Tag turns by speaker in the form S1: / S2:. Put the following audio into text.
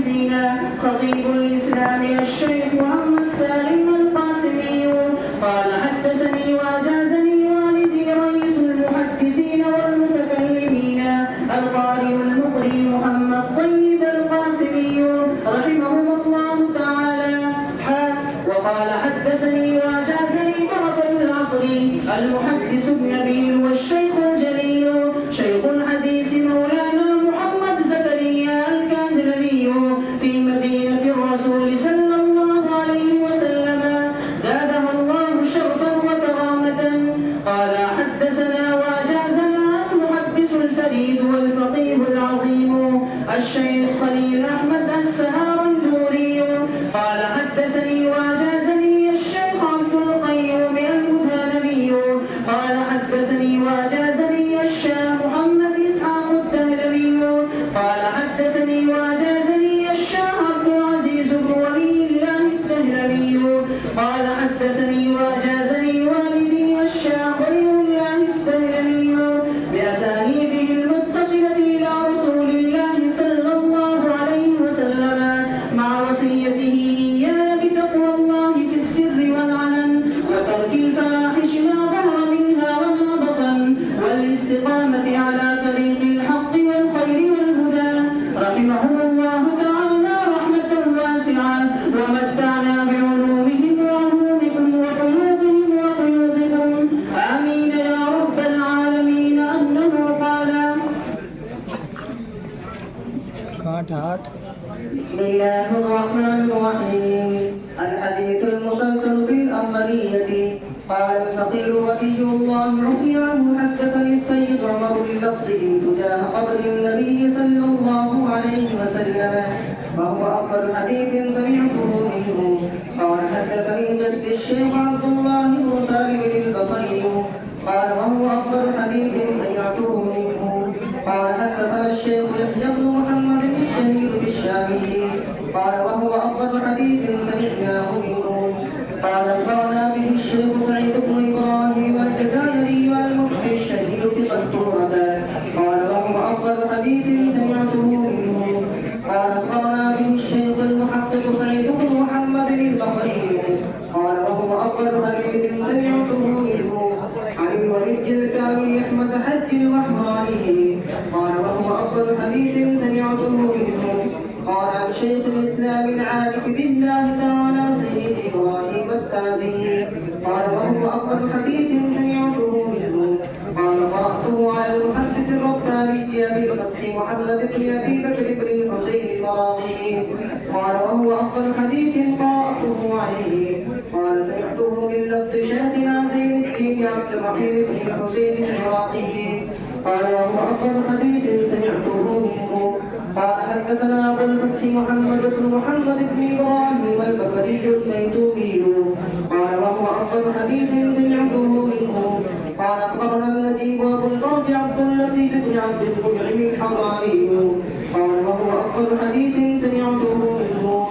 S1: المحدثين خطيب الإسلام الشيخ محمد سالم القاسمي قال حدثني وأجازني والدي رئيس المحدثين والمتكلمين القارئ المقري محمد طيب القاسمي رحمهم الله تعالى. وقال حدثني وأجازني معتد العصري المحدث ابن نبيل والشيخ الجليل شيخ الحديث مولانا محمد زكريا الكاندلبي في مدينة الرسول صلى الله عليه وسلم زادها الله شرفا وكرامة. قال حدثنا وأجازنا المحدث الفريد والفقيه العظيم الشيخ خليل أحمد السهارندوري قال حدثني وأجازني الشيخ عبد القيوم المذهبي قال حدثني وأجازني الشيخ محمد إسحاق الدهلوي قال حدثني وأجازني الشيخ عبد العزيز بن ولي الله الدهلوي قال حدثني وأجازني والدي الشيخ ولي الله الدهلوي بأسانيده المتصلة إلى رسول الله صلى الله عليه وسلم مع وصيته إياه بتقوى الله في السر والعلن وترك الفواحش ما ظهر منها وما بطن والاستقامة على طريق الحق والخير والهدى رحمهم الله تعالى رحمة واسعة ومتعنا بعلومهم وعلومكم وفيوضهم وفيوضكم آمين يا رب العالمين. أنه قال بسم الله الرحمن الرحيم. الحديث المسلسل بالأمرية. قال الفقيه ولي الله رفيع عنه حدثني السيد عمر بلفظه تجاه قبر النبي صلى الله عليه وسلم وهو أفضل حديث سمعته منه. قال حدثني جد الشيخ عبد الله بن سالم البصري قال وهو أفضل حديث سمعته منه. قال حدثنا الشيخ يحيى بن محمد الشهيد بالشامي قال وهو أفضل حديث سمعناه منه. قال أخبرنا به الشيخ سعيد بن إبراهيم الجزائري المفتي الشهير بقدورة قال وهو أفضل حديث سمعته منه. قال أخبرنا به الشيخ المحقق سعيد بن محمد البخاري قال وهو أفضل حديث سمعته منه. عن الولي الكامل أحمد حج الوحراني قال وهو أفضل حديث سمعته منه. قال عن شيخ الإسلام العارف بالله تعالى سيد إبراهيم التازي قال وهو أفضل حديث سمعته منه. قال قرأته على المحدث الرباني أبي الفتح محمد بن أبي بكر بن الحسين البراقي قال وهو أفضل حديث قرأته عليه. قال سمعته من لفظ شيخنا زين الدين عبد الرحيم بن الحسين العراقي قال وهو أفضل حديث سمعته منه. قال حدثنا أبو الفتح محمد بن محمد بن إبراهيم البكري الميدومي قال وهو أفضل حديث سمعته منه. قال أخبرنا النجيب أبو الفرج عبد اللطيف بن عبد المنعم الحراني قال وهو أفضل حديث سمعته منه.